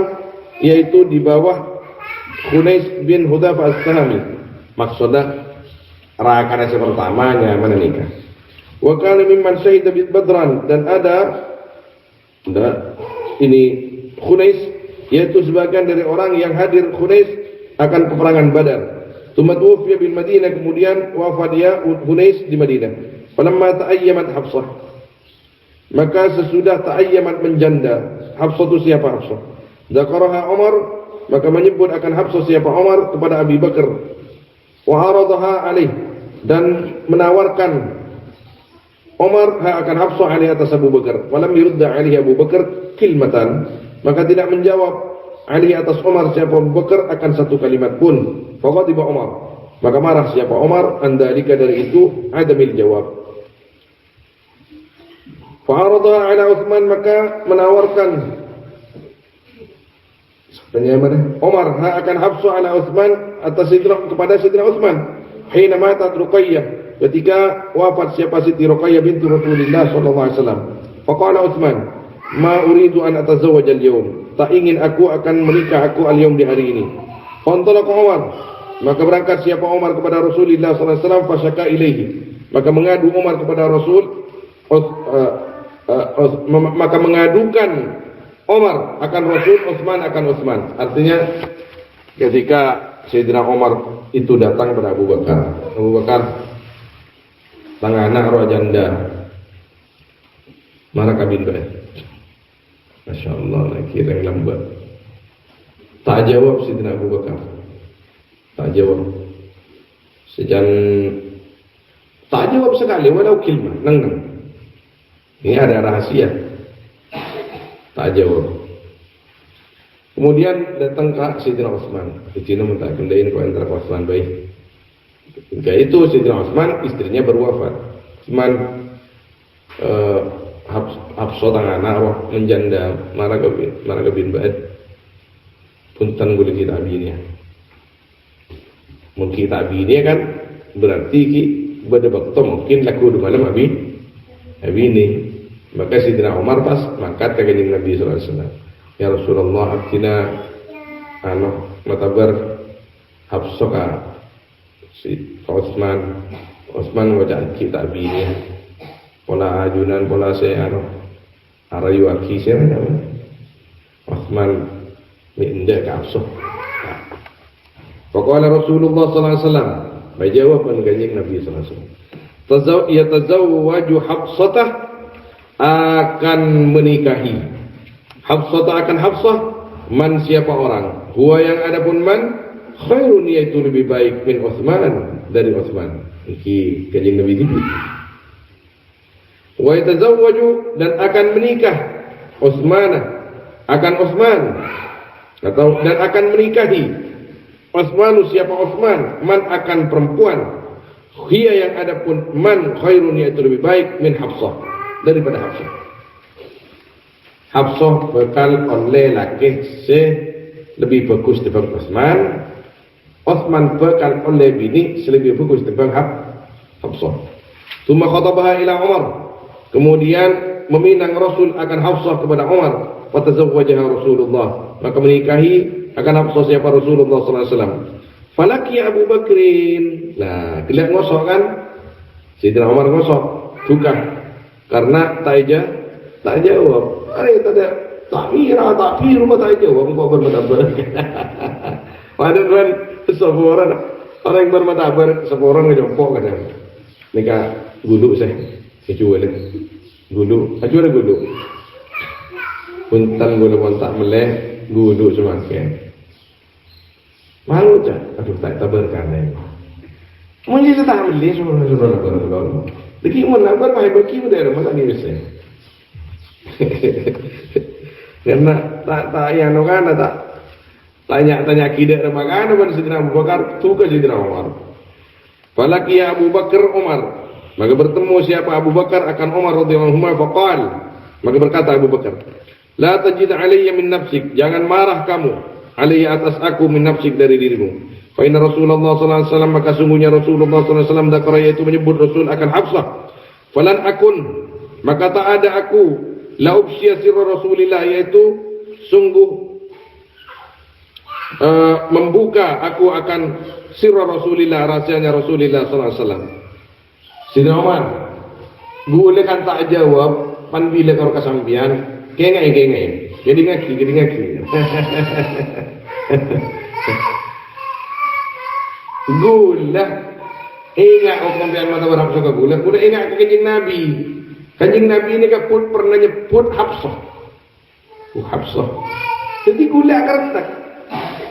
[SPEAKER 1] yaitu di bawah Khunais bin Hudafah as-Sahmi. Maksudnya rakan yang pertamanya mana nikah. Wa kana mimman syahida Badran, dan ada ini Khunais yaitu sebagian dari orang yang hadir Khunais akan peperangan Badar. Tsumma tuwfiya bil Madinah, kemudian wafat dia Khunais di Madinah. Falamma ta'ayyamat Hafsah, maka sesudah ta'ayyamat menjanda, Hafsah itu siapa Hafsah? Dzakaraha Umar, maka menyebut akan Hafsah siapa Umar kepada Abi Bakar. Wa aradaha alaih, dan menawarkan Umar akan Hafsah alaih atas Abu Bakar. Walam yurda alaihi Abu Bakar kilmatan, maka tidak menjawab Ali atas Umar siapa Abu Bakar akan satu kalimat pun. Faqadiba Umar, maka marah siapa Umar andalika dari itu adamil jawab. Fa'aradaha ala Utsman, maka menawarkan Umar akan Hafsah ala Utsman atas kepada Sayyidina Utsman. Hina matat Ruqayyah, ketika wafat siapa Siti Ruqayyah bintu Rasulullah sallallahu alaihi wasallam. Faqala Utsman, ma uridu an atazawwaj al-yawm, tak ingin aku akan menikah aku al-yawm di hari ini. Fantalaqa Umar, maka berangkat siapa Umar kepada Rasulullah sallallahu alaihi wasallam, fasyaka ilaihi, maka mengadu Umar kepada Rasul, maka mengadukan Umar akan Rasul, Utsman akan Utsman. Artinya ketika Sayyidina Umar itu datang kepada Abu Bakar tangana roh janda marah kabin bae. Masya Allah, kira yang lambat. Tak jawab Sayyidina Abu Bakar, tak jawab. Tak jawab sekali, walau kilmah, nang. Ini ada rahasia. Tak jawab. Kemudian datang ke Sayyidina Utsman. Sayyidina minta kendain ke antara Utsman baik. Ketika itu Sayyidina Utsman istrinya berwafat. Utsman Hafsah tangan menjanda marah bin Ba'ad punten gula kita abinya. Mungkin kita abinya kan berarti ki pada waktu mungkin laku di malam abi ini. Maka Sayyidina Umar pas mangkat ke kanjeng Nabi sallallahu alaihi wasallam. Ya Rasulullah, abdina matabar Hafsah ka si Utsman wajah kita abinya. Pola ajunan, pola saya arayu aki saya namanya Utsman minda ke Hafsah. Faqala Rasulullah sallallahu alaihi wasallam, menjawab kanjeng Nabi sallallahu alaihi wasallam, yatazawwaju Hafsatah, akan menikahi Hafsah akan Hafsah man siapa orang, huwa yang adapun man khairun, yaitu lebih baik min Utsman, dari Utsman. Iki kanjeng Nabi gitu. Wa yatazawwaju, dan akan menikah Utsman akan Utsman, atau dan akan menikahi Utsman siapa Utsman man akan perempuan, hiya yang adapun man khairun, yaitu lebih baik min Hafsah, daripada Hafsah. Hafsah bakal oleh laki lebih bagus daripada Utsman. Utsman bakal oleh bini lebih bagus daripada Hafsah. Tsumma khatabaha ila Umar, kemudian meminang Rasul akan Hafsah kepada Umar. Fatazawwajaha Rasulullah, maka menikahi akan Hafsah siapa Rasulullah sallallahu alaihi wasallam. Falaki Abu Bakrin, nah kelihatan ngosok kan Sayyidina Umar ngosok suka karena tak jawab. Tadi takfir rumah tak jawab, engkau bermatabar. Padahal seorang orang yang bermatabar, seorang ngejopok kadang. Nika gulu saya kecuali gulu, kecuali gulu. Punten gulu pun tak meleh, gulu semakin. Malu cak, aduh tak tabarkan. Mungkin kita tak beli semua. Lagi mana kan mai bagi pada masa ni biasa. Karena tak yang kan tak tanya kidak remagan pada Sayyidina Abu Bakar tu ke Sayyidina Umar. Falaki Abu Bakar Umar. Maka bertemu siapa Abu Bakar akan Umar radhiyallahu anhu faqal. Maka berkata Abu Bakar, "La tajid alayya min nafsik." Jangan marah kamu alayya atas aku min nafsik dari dirimu. Fa inna Rasulullah sallallahu alaihi wasallam, maka sungguhnya Rasulullah sallallahu alaihi wasallam dzakara, yaitu menyebut Rasul akan Hafsah. Falan akun, maka tak ada aku la ubsya sirra Rasulillah, yaitu sungguh membuka aku akan sirra Rasulillah, rahsianya Rasulullah sallallahu alaihi wasallam. Sayyidina Umar, boleh kan tak jawab pan bila kau kesampian, kengai. Jadi ngaki. Gula ingat aku kesampian mata berapa suka gula ingat ke Kanjeng Nabi ini kaput pernah nyebut Hafsah. Hafsah. Jadi gula kertas.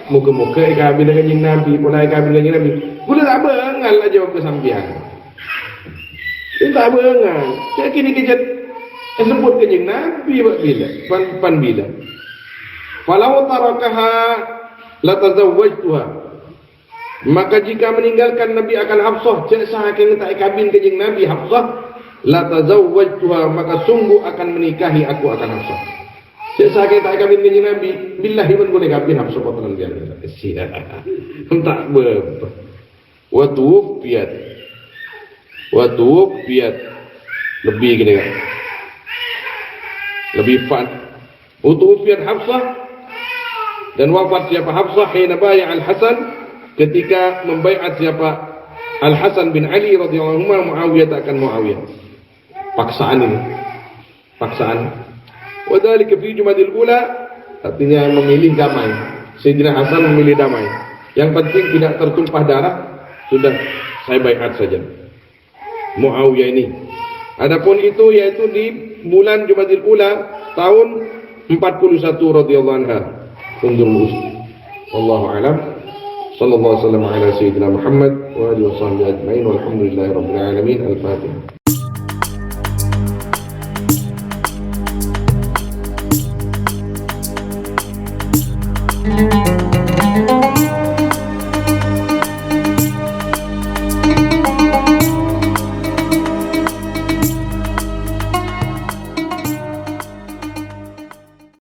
[SPEAKER 1] Muka-muka ikabil Kanjeng Nabi, pola ikabil Kanjeng Nabi. Gula tak bengal lah jawab kesampian. Dia tak bengal. Saya kini kejat sebut Kanjeng Nabi bila pan bila. Falau tarakaha la tazawwajtuha. Maka jika meninggalkan Nabi akan Hafsah, cak sahaja tak kabin Kanjeng Nabi Hafsah, la tazawwajtuha, maka sungguh akan menikahi aku akan Hafsah. Cak sahaja tak kabin Kanjeng Nabi, billahi man boleh kabin Hafsah potongan dia. Sia. Tak ber. Wa tuwfiyat. Lebih gini kan. Lebih fat. Wa tuwfiyat Hafsah, dan wafat siapa Hafsah hina baya' al-Hasan, ketika membaiat siapa Al-Hasan bin Ali radhiyallahu anhu Muawiyah akan Muawiyah. Paksaan ini. Paksaan. Wa dzalika fi Jumadil Ula, artinya memilih damai. Sayyidina Hasan memilih damai. Yang penting tidak tertumpah darah, sudah saya baiat saja. Muawiyah ini. Adapun itu yaitu di bulan Jumadil Ula tahun 41 radhiyallahu anha. Tundul Wallahu a'lam. صلى الله وسلم على سيدنا محمد وآله وصحبه أجمعين والحمد لله رب العالمين. الفاتحة.